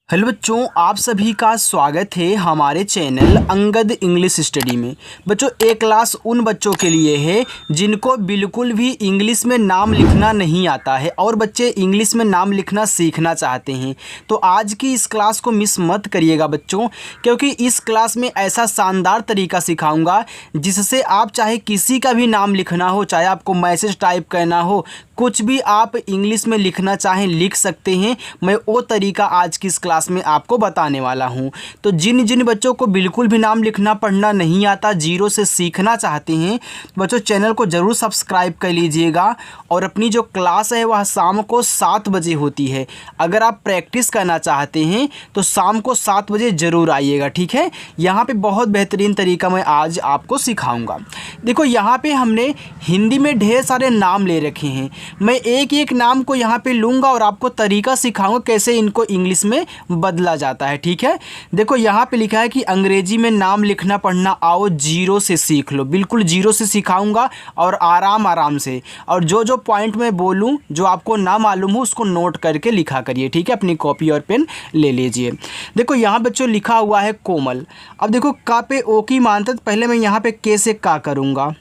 Hello बच्चों, आप सभी का स्वागत है हमारे चैनल अंगद इंग्लिश स्टडी में। बच्चों, एक क्लास उन बच्चों के लिए है जिनको बिल्कुल भी इंग्लिश में नाम लिखना नहीं आता है और बच्चे इंग्लिश में नाम लिखना सीखना चाहते हैं। तो आज की इस क्लास को मिस मत करिएगा बच्चों, क्योंकि इस क्लास में ऐसा शानदार तरीका सिखाऊंगा जिससे आप चाहे किसी का भी नाम लिखना हो, चाहे आपको मैसेज टाइप करना हो, कुछ भी आप इंग्लिश में लिखना चाहें लिख सकते हैं। मैं वो तरीका आज की इस क्लास में आपको बताने वाला हूं। तो जिन जिन बच्चों को बिल्कुल भी नाम लिखना पढ़ना नहीं आता, जीरो से सीखना चाहते हैं, बच्चों चैनल को ज़रूर सब्सक्राइब कर लीजिएगा। और अपनी जो क्लास है वह शाम को 7 बजे होती है। अगर आप प्रैक्टिस करना चाहते हैं तो शाम को 7 बजे ज़रूर आइएगा, ठीक है। यहाँ पे बहुत बेहतरीन तरीका मैं आज आपको सिखाऊंगा। देखो, यहाँ पे हमने हिंदी में ढेर सारे नाम ले रखे हैं। मैं एक एक नाम को यहाँ पे लूँगा और आपको तरीका सिखाऊंगा कैसे इनको इंग्लिश में बदला जाता है, ठीक है। देखो, यहाँ पे लिखा है कि अंग्रेजी में नाम लिखना पढ़ना आओ जीरो से सीख लो। बिल्कुल जीरो से सिखाऊंगा और आराम आराम से। और जो जो पॉइंट मैं बोलूँ, जो आपको ना मालूम हो, उसको नोट करके लिखा करिए, ठीक है। अपनी कॉपी और पेन ले लीजिए। देखो, यहाँ बच्चों लिखा हुआ है कोमल। अब देखो, का पे ओ की मात्रा, पहले मैं यहाँ पे के से का करूँगा।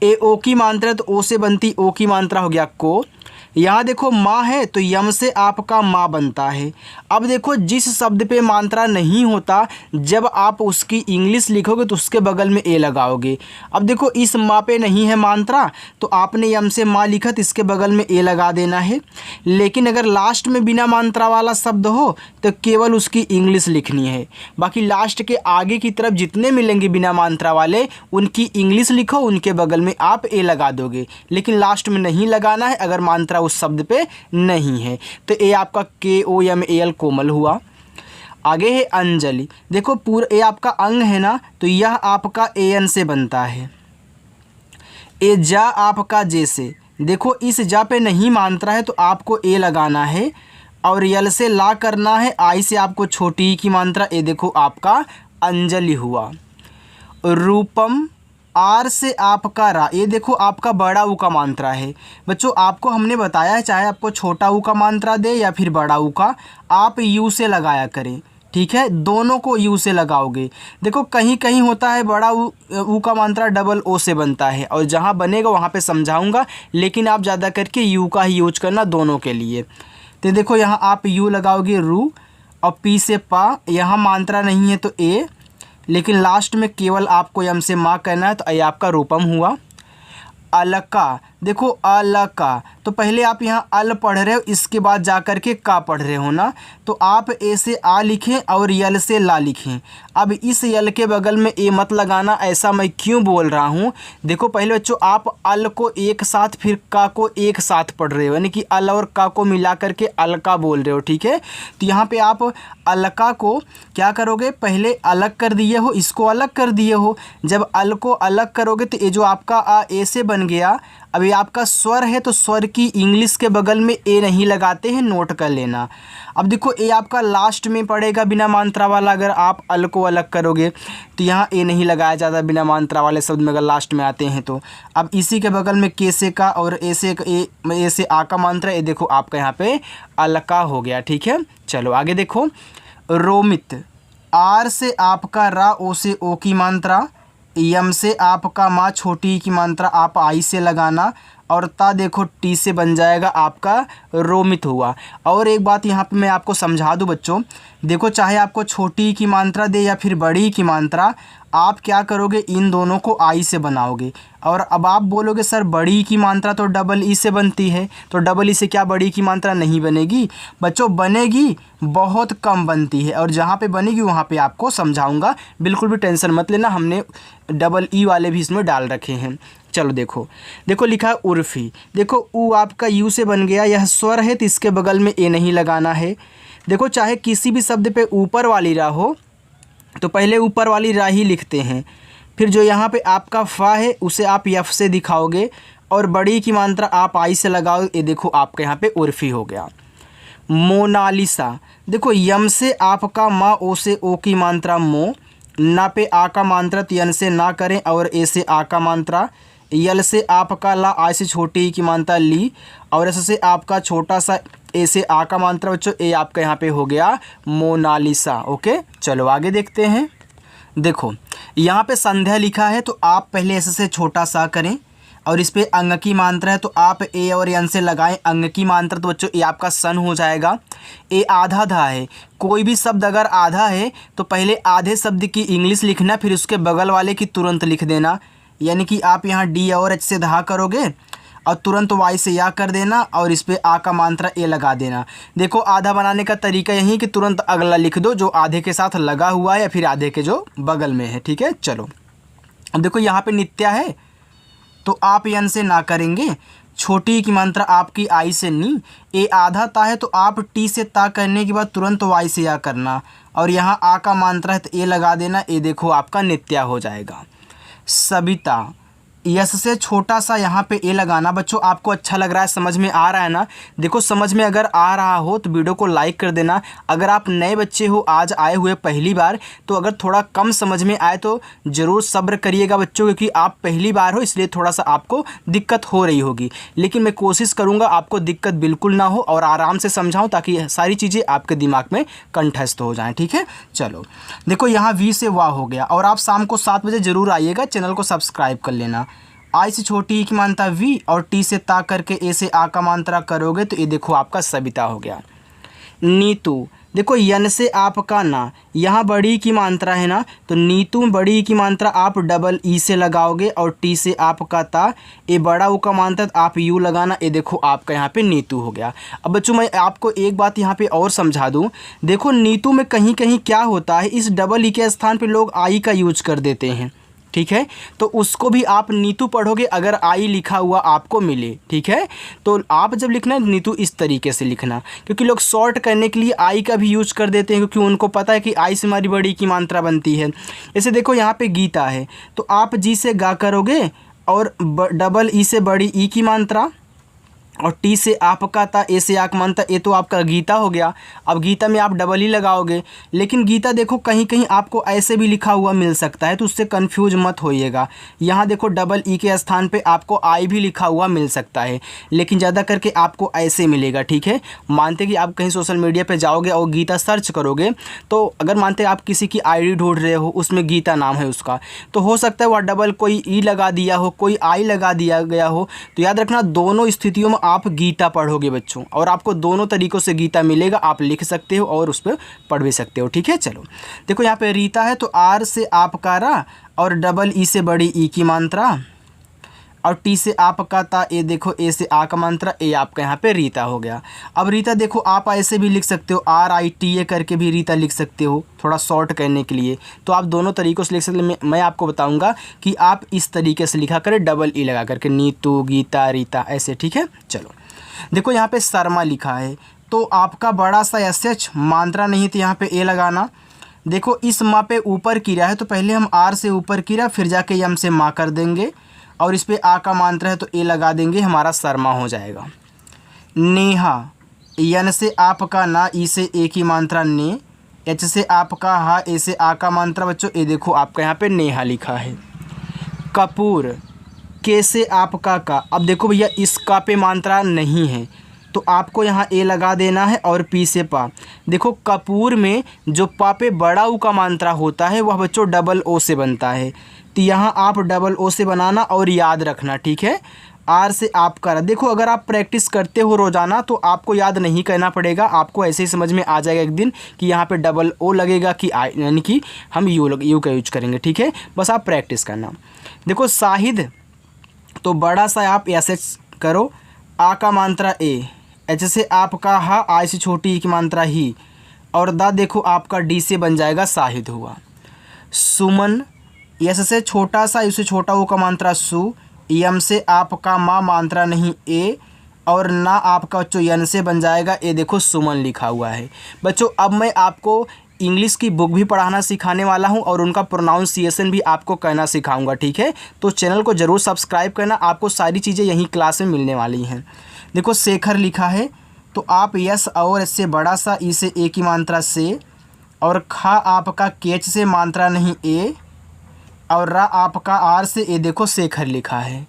ए ओ की मात्रा तो ओ से बनती, ओ की मात्रा हो गया को। यहाँ देखो माँ है तो यम से आपका माँ बनता है। अब देखो, जिस शब्द पे मात्रा नहीं होता, जब आप उसकी इंग्लिश लिखोगे तो उसके बगल में ए लगाओगे। अब देखो, इस माँ पे नहीं है मात्रा तो आपने यम से माँ लिखा तो इसके बगल में ए लगा देना है। लेकिन अगर लास्ट में बिना मात्रा वाला शब्द हो तो केवल उसकी इंग्लिश लिखनी है। बाकी लास्ट के आगे की तरफ जितने मिलेंगे बिना मात्रा वाले, उनकी इंग्लिश लिखो, उनके बगल में आप ए लगा दोगे। लेकिन लास्ट में नहीं लगाना है अगर मात्रा उस शब्द पे नहीं है। तो ए आपका के ओ एम ए एल कोमल हुआ। आगे है अंजलि। देखो, पूरा ए आपका अंग है ना, तो यह आपका ए एन से बनता है। ए जा आपका जैसे, देखो इस जा पे नहीं मात्रा है तो आपको ए लगाना है और यल से ला करना है। आई से आपको छोटी की मात्रा, ए देखो आपका अंजलि हुआ। रूपम, आर से आपका रा, ये देखो आपका बड़ा ऊ का मात्रा है। बच्चों, आपको हमने बताया है, चाहे आपको छोटा ऊ का मात्रा दे या फिर बड़ा ऊ का, आप यू से लगाया करें, ठीक है। दोनों को यू से लगाओगे। देखो, कहीं कहीं होता है बड़ा ऊ का मात्रा डबल ओ से बनता है, और जहाँ बनेगा वहाँ पे समझाऊंगा, लेकिन आप ज़्यादा करके यू का ही यूज करना दोनों के लिए। तो देखो, यहाँ आप यू लगाओगे रू, और पी से पा, यहाँ मात्रा नहीं है तो ए, लेकिन लास्ट में केवल आपको यम से माँ कहना है, तो ये आपका रूपम हुआ। अलका, देखो अलका, तो पहले आप यहाँ अल पढ़ रहे हो, इसके बाद जा कर के का पढ़ रहे हो ना, तो आप ए से आ लिखें और यल से ला लिखें। अब इस यल के बगल में ए मत लगाना, ऐसा मैं क्यों बोल रहा हूँ। देखो, पहले बच्चों आप अल को एक साथ फिर का को एक साथ पढ़ रहे हो, यानी कि अल और का को मिला करके अलका बोल रहे हो, ठीक है। तो यहाँ पे आप अलका को क्या करोगे, पहले अलग कर दिए हो, इसको अलग कर दिए हो। जब अल को अलग करोगे तो ये जो आपका आ ए से बन गया। अब ये आपका स्वर है तो स्वर की इंग्लिश के बगल में ए नहीं लगाते हैं, नोट कर लेना। अब देखो, ए आपका लास्ट में पड़ेगा बिना मात्रा वाला। अगर आप अल को अलग करोगे तो यहाँ ए नहीं लगाया जाता बिना मात्रा वाले शब्द में, अगर लास्ट में आते हैं तो। अब इसी के बगल में के से का और ए से आ का मात्रा, ये देखो आपका यहाँ पे अलका हो गया, ठीक है। चलो आगे देखो, रोमित, आर से आपका रा, ओ से ओ की मात्रा, यम से आपका माँ छोटी की मात्रा आप आई से लगाना, और ता देखो टी से बन जाएगा आपका रोमित हुआ। और एक बात यहाँ पे मैं आपको समझा दूँ बच्चों, देखो चाहे आपको छोटी की मात्रा दे या फिर बड़ी की मात्रा, आप क्या करोगे, इन दोनों को आई से बनाओगे। और अब आप बोलोगे सर बड़ी की मात्रा तो डबल ई से बनती है, तो डबल ई से क्या बड़ी की मात्रा नहीं बनेगी? बच्चों बनेगी, बहुत कम बनती है, और जहाँ पे बनेगी वहाँ पे आपको समझाऊंगा, बिल्कुल भी टेंशन मत लेना। हमने डबल ई वाले भी इसमें डाल रखे हैं। चलो देखो, देखो लिखा है उर्फ़ी। देखो ऊ आपका यू से बन गया, यह स्वर है तो इसके बगल में ए नहीं लगाना है। देखो, चाहे किसी भी शब्द पे ऊपर वाली रा हो तो पहले ऊपर वाली रा ही लिखते हैं, फिर जो यहाँ पे आपका फ़ा है उसे आप यफ से दिखाओगे, और बड़ी की मात्रा आप आई से लगाओ। ये देखो आपका यहाँ पे उर्फ़ी हो गया। मोनालिसा, देखो यम से आपका माँ, ओ से ओ की मात्रा मो, ना पे आ का मात्रा यन से ना करें, और ए से आ का मात्रा, यल से आपका ला, आई से छोटी की मात्रा ली, और ऐसे से आपका छोटा सा ए से आ का मात्रा बच्चों ए आपका यहाँ पे हो गया मोनालिसा। ओके, चलो आगे देखते हैं। देखो यहाँ पे संध्या लिखा है तो आप पहले ऐसे से छोटा सा करें और इस पे अंग की मात्रा है तो आप ए और यन से लगाएं अंग की मात्रा, तो बच्चों ए आपका सन हो जाएगा। ए आधा धा है, कोई भी शब्द अगर आधा है तो पहले आधे शब्द की इंग्लिश लिखना, फिर उसके बगल वाले की तुरंत लिख देना। यानी कि आप यहाँ डी और एच से धा करोगे और तुरंत वाई से या कर देना और इस पे आ का मात्रा ए लगा देना। देखो आधा बनाने का तरीका यही कि तुरंत अगला लिख दो जो आधे के साथ लगा हुआ है या फिर आधे के जो बगल में है। ठीक है, चलो अब देखो यहाँ पे नित्या है तो आप यन से ना करेंगे, छोटी की मात्रा आपकी आई से नी, ए आधा ता है तो आप टी से ता करने के बाद तुरंत वाई से या करना और यहाँ आ का मात्रा है तो ए लगा देना। ए देखो आपका नित्या हो जाएगा। सविता, यस से छोटा सा यहाँ पे ए लगाना। बच्चों आपको अच्छा लग रहा है, समझ में आ रहा है ना? देखो समझ में अगर आ रहा हो तो वीडियो को लाइक कर देना। अगर आप नए बच्चे हो, आज आए हुए पहली बार, तो अगर थोड़ा कम समझ में आए तो ज़रूर सब्र करिएगा बच्चों, क्योंकि आप पहली बार हो इसलिए थोड़ा सा आपको दिक्कत हो रही होगी। लेकिन मैं कोशिश करूँगा आपको दिक्कत बिल्कुल ना हो और आराम से समझाऊँ ताकि सारी चीज़ें आपके दिमाग में कंठस्थ हो जाएँ। ठीक है, चलो देखो यहाँ वी से वाह हो गया और आप शाम को 7 बजे ज़रूर आइएगा, चैनल को सब्सक्राइब कर लेना। आई से छोटी ई की मात्रा वी और टी से ता करके ए से आ का मात्रा करोगे तो ये देखो आपका सविता हो गया। नीतू, देखो यन से आपका ना, यहाँ बड़ी की मात्रा है ना तो नीतू में बड़ी की मात्रा आप डबल ई से लगाओगे और टी से आपका ता, ए बड़ा ऊ का मात्रा आप यू लगाना। ये देखो आपका यहाँ पे नीतू हो गया। अब बच्चों मैं आपको एक बात यहाँ पे और समझा दूँ। देखो नीतू में कहीं कहीं क्या होता है, इस डबल ई के स्थान पर लोग आई का यूज कर देते हैं। ठीक है, तो उसको भी आप नीतू पढ़ोगे अगर आई लिखा हुआ आपको मिले। ठीक है, तो आप जब लिखना है नीतू इस तरीके से लिखना, क्योंकि लोग शॉर्ट करने के लिए आई का भी यूज कर देते हैं, क्योंकि उनको पता है कि आई से हमारी बड़ी की मात्रा बनती है। जैसे देखो यहाँ पे गीता है तो आप जी से गा करोगे और डबल ई से बड़ी ई की मात्रा और टी से आपका ता, ए से आक मात्रा, ए तो आपका गीता हो गया। अब गीता में आप डबल ही लगाओगे, लेकिन गीता देखो कहीं कहीं आपको ऐसे भी लिखा हुआ मिल सकता है तो उससे कंफ्यूज मत होइएगा। यहाँ देखो डबल ई के स्थान पे आपको आई भी लिखा हुआ मिल सकता है, लेकिन ज़्यादा करके आपको ऐसे मिलेगा। ठीक है, मानते कि आप कहीं सोशल मीडिया पर जाओगे और गीता सर्च करोगे तो अगर मानते आप किसी की ID ढूंढ रहे हो, उसमें गीता नाम है उसका, तो हो सकता है वह डबल कोई ई लगा दिया हो, कोई आई लगा दिया गया हो। तो याद रखना दोनों स्थितियों में आप गीता पढ़ोगे बच्चों, और आपको दोनों तरीक़ों से गीता मिलेगा, आप लिख सकते हो और उस पर पढ़ भी सकते हो। ठीक है, चलो देखो यहाँ पे रीता है तो आर से आपका रा और डबल ई से बड़ी ई की मात्रा और टी से आपका ता, ए देखो ए से आ का मात्रा, ए आपका यहाँ पे रीता हो गया। अब रीता देखो आप ऐसे भी लिख सकते हो, RITA करके भी रीता लिख सकते हो थोड़ा शॉर्ट करने के लिए, तो आप दोनों तरीक़ों से लिख सकते हो। मैं आपको बताऊंगा कि आप इस तरीके से लिखा करें डबल ई लगा करके, नीतू, गीता, रीता ऐसे। ठीक है, चलो देखो यहाँ पे शर्मा लिखा है तो आपका बड़ा सा SH मात्रा नहीं तो यहाँ पे ए लगाना। देखो इस माँ पे ऊपर किया है तो पहले हम आर से ऊपर किया फिर जाके यम से माँ कर देंगे और इस पे आ का मात्रा है तो ए लगा देंगे, हमारा शर्मा हो जाएगा। नेहा, यन से आपका ना, ई से ए की मात्रा ने, एच से आपका हा, ए से आ का मात्रा बच्चों, ए देखो आपका यहाँ पे नेहा लिखा है। कपूर, के से आपका का, अब देखो भैया इसका पे मात्रा नहीं है तो आपको यहाँ ए लगा देना है और पी से पा। देखो कपूर में जो पा पे बड़ा ऊ का मात्रा होता है वह बच्चों डबल ओ से बनता है, तो यहाँ आप डबल ओ से बनाना और याद रखना। ठीक है, आर से आप कर, देखो अगर आप प्रैक्टिस करते हो रोज़ाना तो आपको याद नहीं करना पड़ेगा, आपको ऐसे ही समझ में आ जाएगा एक दिन कि यहाँ पे डबल ओ लगेगा कि आई, यानी कि हम यू का यूज करेंगे। ठीक है, बस आप प्रैक्टिस करना। देखो शाहिद तो बड़ा सा आप SH करो, आ का मात्रा ए, एच से आपका हा, आई से छोटी ई की मात्रा ही और दा देखो आपका डी से बन जाएगा शाहिद हुआ। सुमन, यस से छोटा सा, इससे छोटा वो का मात्रा सु, यम से आपका माँ मात्रा नहीं ए और ना आपका बच्चों यन से बन जाएगा, ए देखो सुमन लिखा हुआ है। बच्चों अब मैं आपको इंग्लिश की बुक भी पढ़ाना सिखाने वाला हूं और उनका प्रोनाउंसिएशन भी आपको कहना सिखाऊंगा। ठीक है, तो चैनल को ज़रूर सब्सक्राइब करना, आपको सारी चीज़ें यहीं क्लास में मिलने वाली हैं। देखो शेखर लिखा है तो आप यस और इससे बड़ा सा, ई से ए की मात्रा से और खा आपका केच से मात्रा नहीं ए और रा आपका आर से, ए देखो शेखर लिखा है।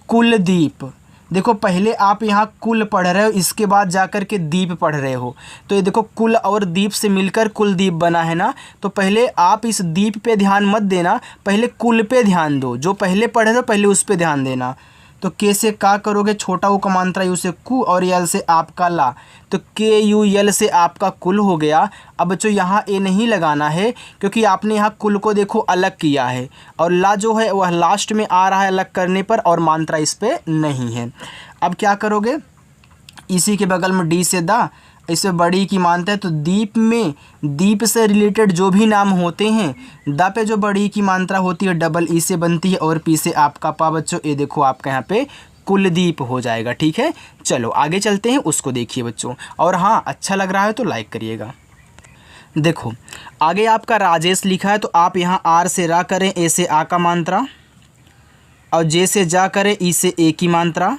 कुलदीप, देखो पहले आप यहाँ कुल पढ़ रहे हो, इसके बाद जाकर के दीप पढ़ रहे हो। तो ये देखो कुल और दीप से मिलकर कुलदीप बना है ना। तो पहले आप इस दीप पे ध्यान मत देना, पहले कुल पे ध्यान दो। जो पहले पढ़े थे पहले उस पे ध्यान देना। तो के से का करोगे, छोटा ऊ का मात्रा यू से कु और यल से आपका ला। तो के यू यल से आपका कुल हो गया। अब बच्चों यहाँ ए नहीं लगाना है क्योंकि आपने यहाँ कुल को देखो अलग किया है, और ला जो है वह लास्ट में आ रहा है अलग करने पर, और मात्रा इस पे नहीं है। अब क्या करोगे, इसी के बगल में डी से दा, इससे बड़ी की मानता है। तो दीप में दीप से रिलेटेड जो भी नाम होते हैं, द पे जो बड़ी की मात्रा होती है डबल ई से बनती है, और पी से आपका पा। बच्चों ये देखो आपका यहाँ पे कुलदीप हो जाएगा। ठीक है, चलो आगे चलते हैं, उसको देखिए बच्चों। और हाँ, अच्छा लग रहा है तो लाइक करिएगा। देखो आगे आपका राजेश लिखा है, तो आप यहाँ आर से रा करें, ए से आ का मात्रा, और जे से जा करें, ई से ए की मात्रा।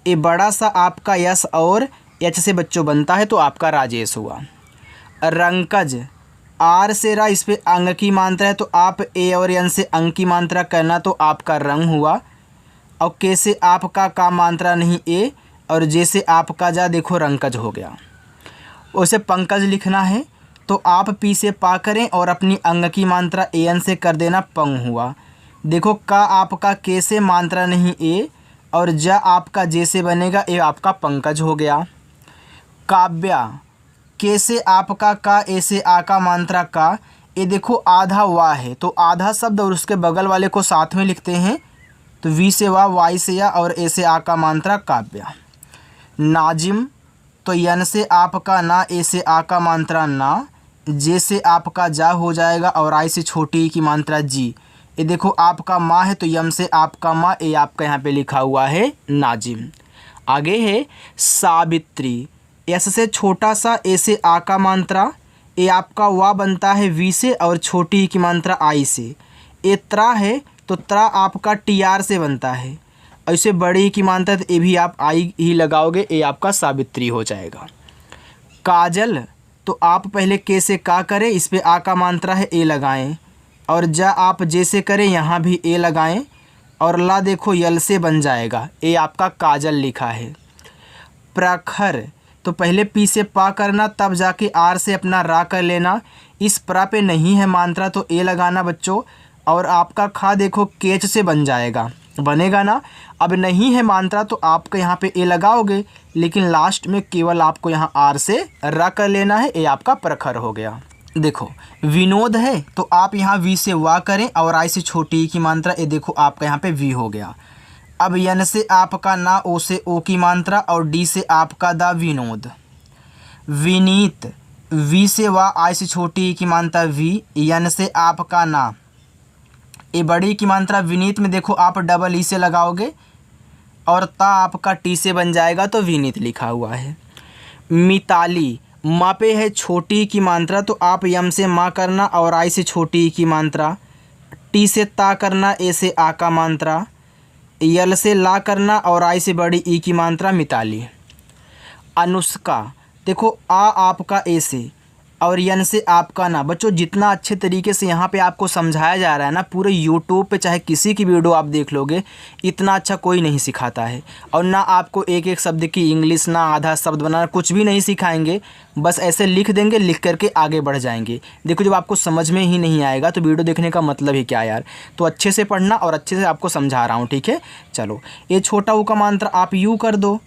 ये बड़ा सा आपका यस और एच से बच्चों बनता है, तो आपका राजेश हुआ। रंकज, आर से रा, इस पे अंग की मात्रा है, तो आप ए और एन से अंग की मात्रा करना, तो आपका रंग हुआ। और के से आपका का मात्रा नहीं ए, और जे से आपका जा, देखो रंकज हो गया। उसे पंकज लिखना है, तो आप पी से पा करें और अपनी अंग की मात्रा ए एन से कर देना, पंग हुआ। देखो का आपका के से मात्रा नहीं ए, और जा आपका जे से बनेगा, ए आपका पंकज हो गया। काव्या, के से आपका का, ए से आ का मात्रा का। ये देखो आधा वा है, तो आधा शब्द और उसके बगल वाले को साथ में लिखते हैं। तो वी से वा, वाई से या, और ए से आ का मात्रा काव्या। नाजिम, तो यन से आपका ना, ए से आ का मात्रा ना, जे से आपका जा हो जाएगा, और आई से छोटी की मात्रा जी। ये देखो आपका माँ है, तो यम से आपका माँ, ए आपका यहाँ पे लिखा हुआ है नाजिम। आगे है सावित्री, एस से छोटा सा, ए से आ का मात्रा, ए आपका वा बनता है वी से, और छोटी की मात्रा आई से। ए त्रा है, तो त्रा आपका टी आर से बनता है, और इसे बड़ी की मात्रा, तो ए भी आप आई ही लगाओगे, ए आपका सावित्री हो जाएगा। काजल, तो आप पहले के से का करें, इस पे आ का मात्रा है, ए लगाएं, और जा आप जे से करें, यहाँ भी ए लगाएं, और ला देखो यल से बन जाएगा, ए आपका काजल लिखा है। प्रखर, तो पहले पी से पा करना, तब जाके आर से अपना रा कर लेना। इस प्रा पे नहीं है मात्रा, तो ए लगाना बच्चों, और आपका खा देखो केच से बन जाएगा, बनेगा ना। अब नहीं है मात्रा, तो आपके यहाँ पे ए लगाओगे, लेकिन लास्ट में केवल आपको यहाँ आर से रा कर लेना है, ए आपका प्रखर हो गया। देखो विनोद है, तो आप यहाँ वी से वा करें, और आई से छोटी की मात्रा, ये देखो आपका यहाँ पे वी हो गया। अब यन से आपका ना, ओ से ओ की मात्रा, और डी से आपका दा, विनोद। विनीत, वी से वा, आई से छोटी की मात्रा वी, यन से आपका ना, ए बड़ी की मात्रा विनीत में देखो आप डबल ई से लगाओगे, और ता आपका टी से बन जाएगा, तो विनीत लिखा हुआ है। मिताली, माँ पे है छोटी की मात्रा, तो आप यम से माँ करना, और आई से छोटी की मात्रा, टी से ता करना, ए से आ का मात्रा, यल से ला करना, और आई से बड़ी ई की मात्रा, मिताली। अनुष्का, देखो आ आपका ए से, और यन से आपका ना। बच्चों जितना अच्छे तरीके से यहाँ पे आपको समझाया जा रहा है ना, पूरे यूट्यूब पे चाहे किसी की वीडियो आप देख लोगे, इतना अच्छा कोई नहीं सिखाता है। और ना आपको एक एक शब्द की इंग्लिश, ना आधा शब्द बनाना, कुछ भी नहीं सिखाएंगे, बस ऐसे लिख देंगे, लिख करके आगे बढ़ जाएंगे। देखो जब आपको समझ में ही नहीं आएगा तो वीडियो देखने का मतलब ही क्या यार। तो अच्छे से पढ़ना, और अच्छे से आपको समझा रहा हूँ, ठीक है। चलो ये छोटा ऊ का मात्रा आप यू कर दो।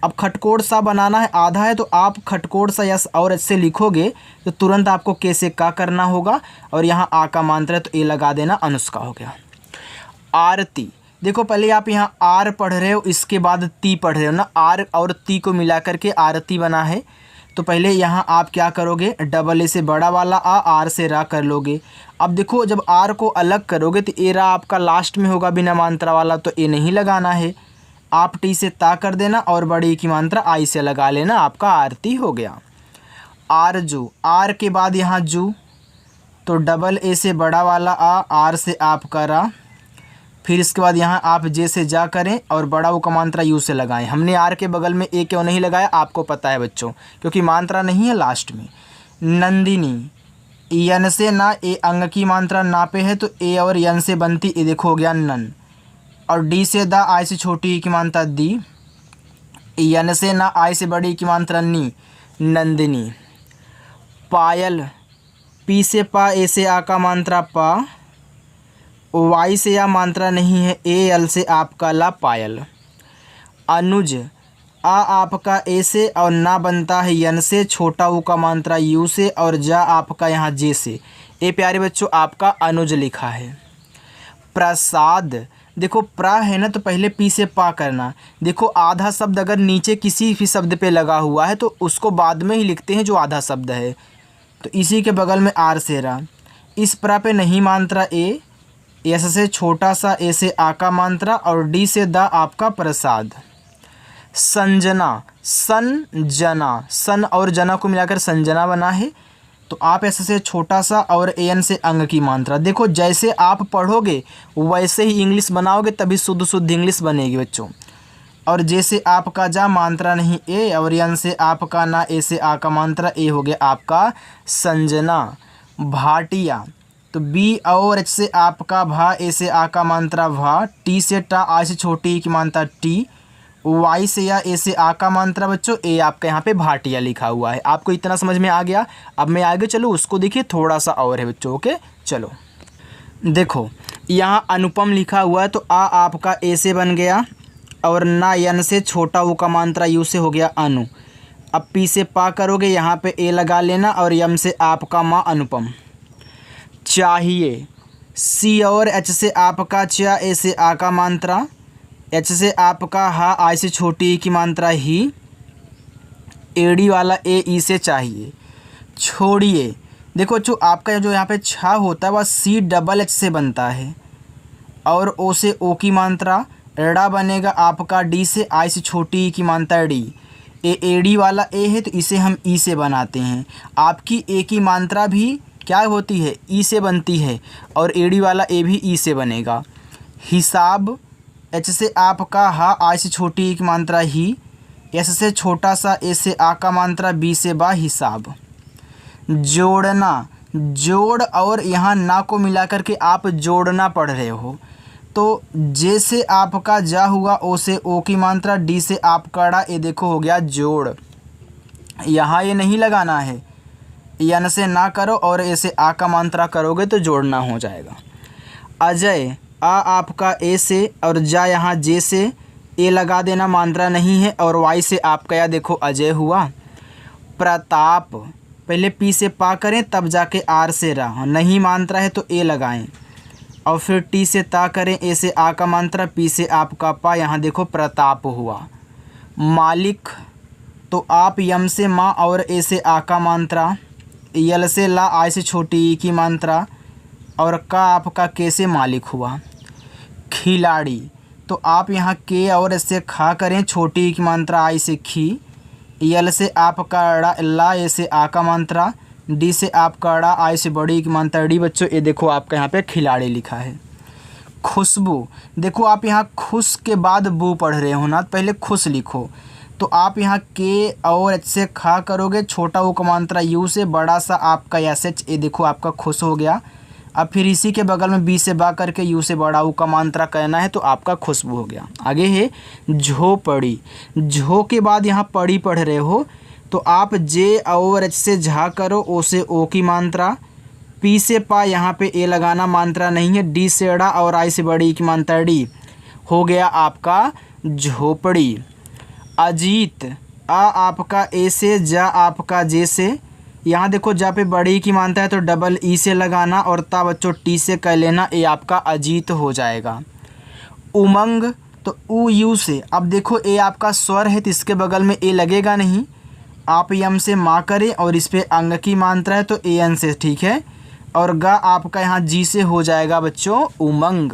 अब खटकोड़ सा बनाना है, आधा है, तो आप खटकोड़ सा यस और एच से लिखोगे, तो तुरंत आपको के से का करना होगा, और यहाँ आ का मात्रा है, तो ए लगा देना, अनुष्का हो गया। आरती, देखो पहले आप यहाँ आर पढ़ रहे हो, इसके बाद ती पढ़ रहे हो ना, आर और ती को मिला करके आरती बना है। तो पहले यहाँ आप क्या करोगे, डबल ए से बड़ा वाला आ, आर से रा कर लोगे। अब देखो जब आर को अलग करोगे, तो ए रा आपका लास्ट में होगा बिना मात्रा वाला, तो ए नहीं लगाना है, आप टी से ता कर देना, और बड़ी की मात्रा आई से लगा लेना, आपका आरती हो गया। आरजू, आर के बाद यहाँ जू, तो डबल ए से बड़ा वाला आ, आर से आप करा, फिर इसके बाद यहाँ आप जे से जा करें, और बड़ा ऊ का मात्रा यू से लगाएं। हमने आर के बगल में ए क्यों नहीं लगाया, आपको पता है बच्चों, क्योंकि मात्रा नहीं है लास्ट में। नंदिनी, यन से ना, ए अंग की मात्रा ना पे है, तो ए और यन से बनती, ए देखो हो गया नन, और डी से दा, आई से छोटी की मात्रा दी। यन से ना आई से बड़ी की मात्रा नी, नंदिनी। पायल, पी से पा, ए से आ का मात्रा पा, वाई से या मात्रा नहीं है, ए एल से आपका ला, पायल। अनुज, आ आपका ए से और ना बनता है यन से, छोटा ऊ का मात्रा यू से और जा आपका यहाँ जे से। ए प्यारे बच्चों आपका अनुज लिखा है। प्रसाद, देखो प्रा है ना तो पहले पी से पा करना। देखो आधा शब्द अगर नीचे किसी भी शब्द पे लगा हुआ है तो उसको बाद में ही लिखते हैं जो आधा शब्द है, तो इसी के बगल में आर से रा। इस प्रा पे नहीं मात्रा ए, एस से छोटा सा, ए से आ का मात्रा और डी से दा आपका प्रसाद। संजना, सन जना, सन और जना को मिलाकर संजना बना है, तो आप ऐसे से छोटा सा और एन से अंग की मात्रा। देखो जैसे आप पढ़ोगे वैसे ही इंग्लिश बनाओगे तभी शुद्ध शुद्ध इंग्लिश बनेगी बच्चों। और जैसे आपका जा मात्रा नहीं ए और एन से आपका ना, ए से आ का मात्रा, ए हो गया आपका संजना। भाटिया, तो बी और एच से आपका भा, ए से आ का मात्रा भा, टी से टा, आ से छोटी की मात्रा टी, वाई से या, ए से आ का मात्रा बच्चों, ए आपका यहाँ पे भाटिया लिखा हुआ है। आपको इतना समझ में आ गया। अब मैं आगे चलूँ उसको देखिए थोड़ा सा और है बच्चों। ओके चलो, देखो यहाँ अनुपम लिखा हुआ है तो आ आपका ए से बन गया और ना यन से छोटा ऊ का मात्रा यू से हो गया अनु। अब पी से पा करोगे यहाँ पे ए लगा लेना और यम से आपका माँ अनुपम। चाहिए, सी और एच से आपका चा, ए से आ का मात्रा, एच से आपका हा, आई से छोटी ई की मात्रा ही, एडी वाला ए ई से चाहिए। छोड़िए, देखो जो आपका जो यहाँ पे छा होता है वह सी डबल एच से बनता है और ओ से ओ की मात्रा, एड़ा बनेगा आपका डी से, आई से छोटी ई की मात्रा डी। ए एडी वाला ए है तो इसे हम ई से बनाते हैं। आपकी ए की मात्रा भी क्या होती है, ई से बनती है और एडी वाला ए भी ई से बनेगा। हिसाब, एच से आपका हा, आई से छोटी ई की मात्रा ही, एस से छोटा सा, ए से आ का मात्रा, बी से बा, हिसाब। जोड़ना, जोड़ और यहाँ ना को मिला करके आप जोड़ना पढ़ रहे हो, तो जे से आपका जा हुआ, ओ से ओ की मात्रा, डी से आपका ड़ा, ये देखो हो गया जोड़। यहाँ ये नहीं लगाना है, यन से ना करो और ए से आ का मात्रा करोगे तो जोड़ना हो जाएगा। अजय, आ आपका ए से और जा यहाँ जे से, ए लगा देना मात्रा नहीं है और वाई से आपका या देखो अजय हुआ। प्रताप, पहले पी से पा करें तब जाके आर से रा, नहीं मात्रा है तो ए लगाएं और फिर टी से ता करें, ए से आ का मात्रा, पी से आपका पा, यहाँ देखो प्रताप हुआ। मालिक, तो आप यम से माँ और ए से आ का मात्रा, यल से ला, आई से छोटी ई की मात्रा और का आपका के से मालिक हुआ। खिलाड़ी, तो आप यहाँ के और इससे खा करें, छोटी की मात्रा आई से खी, यल से आपका ड़ा, ला, ए से आ का मात्रा, डी से आपका ड़ा, आई से बड़ी की मात्रा डी। बच्चों ये देखो आपका यहाँ पे खिलाड़ी लिखा है। खुशबू, देखो आप यहाँ खुश के बाद बू पढ़ रहे हो ना, पहले खुश लिखो, तो आप यहाँ के और एच से खा करोगे, छोटा ऊ का मात्रा यू से, बड़ा सा आपका एस एच, ये देखो आपका खुश हो गया। अब फिर इसी के बगल में बी से बा करके यू से बड़ा ऊ का मात्रा कहना है तो आपका खुशबू हो गया। आगे है झोपड़ी, झो के बाद यहाँ पड़ी पढ़ रहे हो तो आप जे और एच से झा करो, ओ से ओ की मात्रा, पी से पा, यहाँ पे ए लगाना मात्रा नहीं है, डी से अड़ा और आई से बड़ी की मात्रा डी, हो गया आपका झोपड़ी। अजीत, आ आपका ए से, जा आपका जे से, यहाँ देखो जहाँ पे बड़ी की मात्रा है तो डबल ई से लगाना और ता बच्चों टी से कह लेना, ये आपका अजीत हो जाएगा। उमंग, तो ऊ यू से, अब देखो ए आपका स्वर है तो इसके बगल में ए लगेगा नहीं, आप यम से माँ करें और इस पे अंग की मात्रा है तो ए एन से, ठीक है, और गा आपका यहाँ जी से हो जाएगा बच्चों उमंग।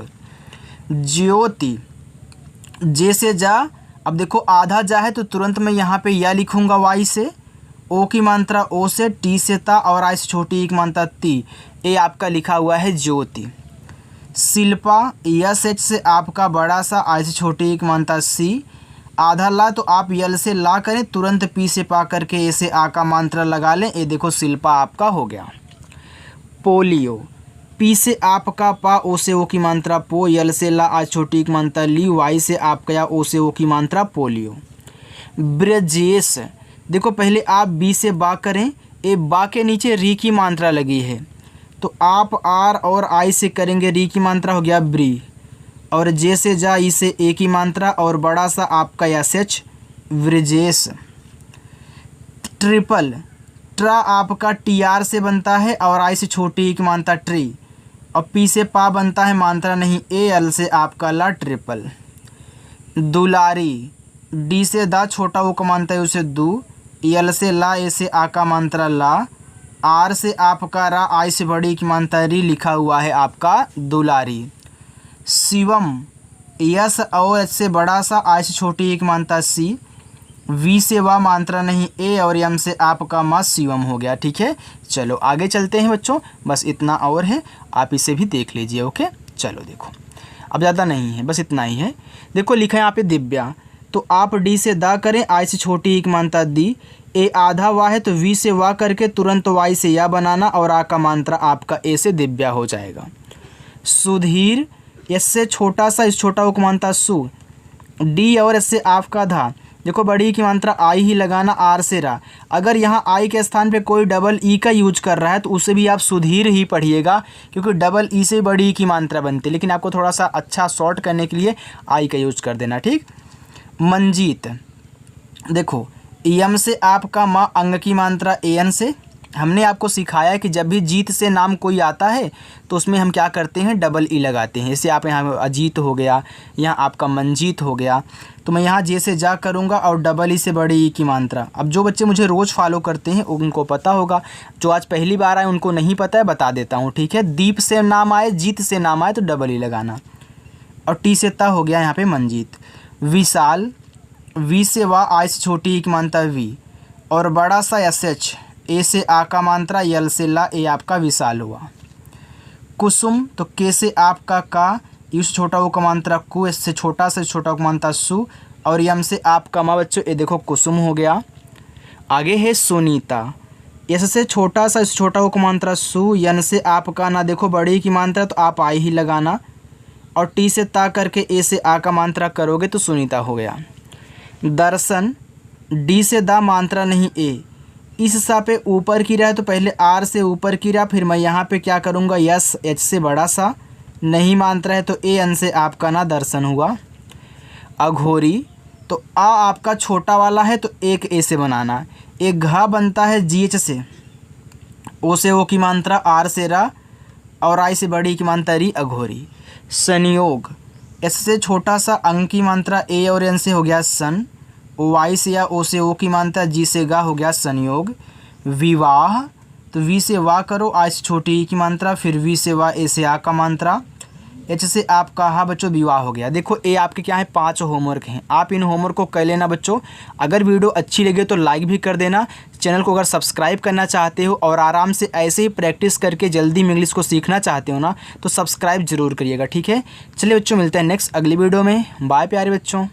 ज्योति, जे से जा, अब देखो आधा जा है तो तुरंत मैं यहाँ पे या लिखूँगा वाई से, ओ की मात्रा ओ से, टी से ता और आई से छोटी एक मात्रा ती, ए आपका लिखा हुआ है ज्योति। शिल्पा, यस एच से आपका बड़ा सा, आई से छोटी एक मात्रा सी, आधा ला तो आप यल से ला करें, तुरंत पी से पा करके ए से आ का मात्रा लगा लें, ये देखो शिल्पा आपका हो गया। पोलियो, पी से आपका पा, ओ से ओ की मात्रा पो, यल से ला, आज छोटी की मात्रा ली, वाई से आपका या ओ से ओ की मात्रा पोलियो। ब्रजेश। देखो पहले आप बी से बा करें, ए बा के नीचे री की मात्रा लगी है, तो आप आर और आई से करेंगे, री की मात्रा हो गया ब्री, और जे से जा, ई से ए की मात्रा, और बड़ा सा आपका एस एच, ब्रजेश। ट्रिपल, ट्रा आपका टी आर से बनता है और आई से छोटी ई की मात्रा ट्री, और पी से पा बनता है मात्रा नहीं, ए एल से आपका ला, ट्रिपल। दुलारी, डी से दा छोटा वो का मानता है उसे दू, एल से ला, ए से आ का मात्रा ला, आर से आपका रा, आई से बड़ी की मात्रा री, लिखा हुआ है आपका दुलारी। शिवम, यस और एच से बड़ा सा, आई से छोटी एक मात्रा सी, वी से वा मात्रा नहीं, ए और एम से आपका मा, शिवम हो गया। ठीक है, चलो आगे चलते हैं बच्चों, बस इतना और है, आप इसे भी देख लीजिए। ओके, चलो देखो अब ज़्यादा नहीं है, बस इतना ही है। देखो लिखा है यहाँ पे दिव्या, तो आप डी से दा करें, आई से छोटी एक मात्रा दी, ए आधा वा है तो वी से वा करके तुरंत वाई से या बनाना, और आ का मात्रा आपका ए से दिव्या हो जाएगा। सुधीर, एस से छोटा सा, इस छोटा वो मात्रा सु, डी और एस से आपका धा, देखो बड़ी की मात्रा आई ही लगाना, आर से रा। अगर यहाँ आई के स्थान पे कोई डबल ई का यूज कर रहा है तो उसे भी आप सुधीर ही पढ़िएगा, क्योंकि डबल ई से बड़ी ई की मात्रा बनती है, लेकिन आपको थोड़ा सा अच्छा शॉर्ट करने के लिए आई का यूज कर देना। ठीक। मंजीत, देखो एम से आपका माँ, अंग की मात्रा ए एन से। हमने आपको सिखाया कि जब भी जीत से नाम कोई आता है तो उसमें हम क्या करते हैं, डबल ई लगाते हैं। जैसे आप यहाँ अजीत हो गया, यहाँ आपका मंजीत हो गया, तो मैं यहाँ जे से जा करूँगा और डबल ई से बड़ी ई की मात्रा। अब जो बच्चे मुझे रोज़ फॉलो करते हैं उनको पता होगा, जो आज पहली बार आए उनको नहीं पता है, बता देता हूँ। ठीक है, दीप से नाम आए, जीत से नाम आए तो डबल ई लगाना, और टी से ता हो गया यहाँ पे मंजीत। विशाल, वी से वा, आई से छोटी ई की मात्रा वी, और बड़ा सा एस एच, ए से आ का मात्रा, यल से ला, ए आपका विशाल हुआ। कुसुम, तो के से आपका का, यू से छोटा वो का मात्रा कु, एस से छोटा का मात्रा सु, और यम से आपका मा बच्चों, ये देखो कुसुम हो गया। आगे है सुनीता, एस से छोटा सा, इस छोटा वो का मात्रा सु, यन से आपका ना, देखो बड़ी की मात्रा तो आप आई ही लगाना, और टी से ता करके ए से आ का मात्रा करोगे तो सुनीता हो गया। दर्शन, डी से दा मात्रा नहीं ए, इस सा पे ऊपर की रहा तो पहले आर से ऊपर की रहा, फिर मैं यहाँ पे क्या करूँगा, यस एच से बड़ा सा, नहीं मात्रा है तो ए एन से आपका ना, दर्शन हुआ। अघोरी, तो आ आपका छोटा वाला है तो एक ए से बनाना, एक घा बनता है जी एच से, ओ से ओ की मात्रा, आर से रा, और आई से बड़ी की मात्रा री, अघोरी। संयोग, एस से छोटा सा, अंग की मात्रा ए और एन से हो गया सन, वाई से या ओ से ओ की मात्रा, जी से गा हो गया संयोग। विवाह, तो वी से वाह करो, आई से छोटी ई की मात्रा, फिर वी से वाह, ए से आ का मात्रा, एच से आपका हा बच्चों विवाह हो गया। देखो ये आपके क्या है, 5 होमवर्क हैं, आप इन होमवर्क को कर लेना बच्चों। अगर वीडियो अच्छी लगे तो लाइक भी कर देना, चैनल को अगर सब्सक्राइब करना चाहते हो और आराम से ऐसे ही प्रैक्टिस करके जल्दी में इंग्लिश को सीखना चाहते हो ना, तो सब्सक्राइब जरूर करिएगा। ठीक है, चलिए बच्चों मिलते हैं नेक्स्ट अगली वीडियो में। बाय प्यारे बच्चों।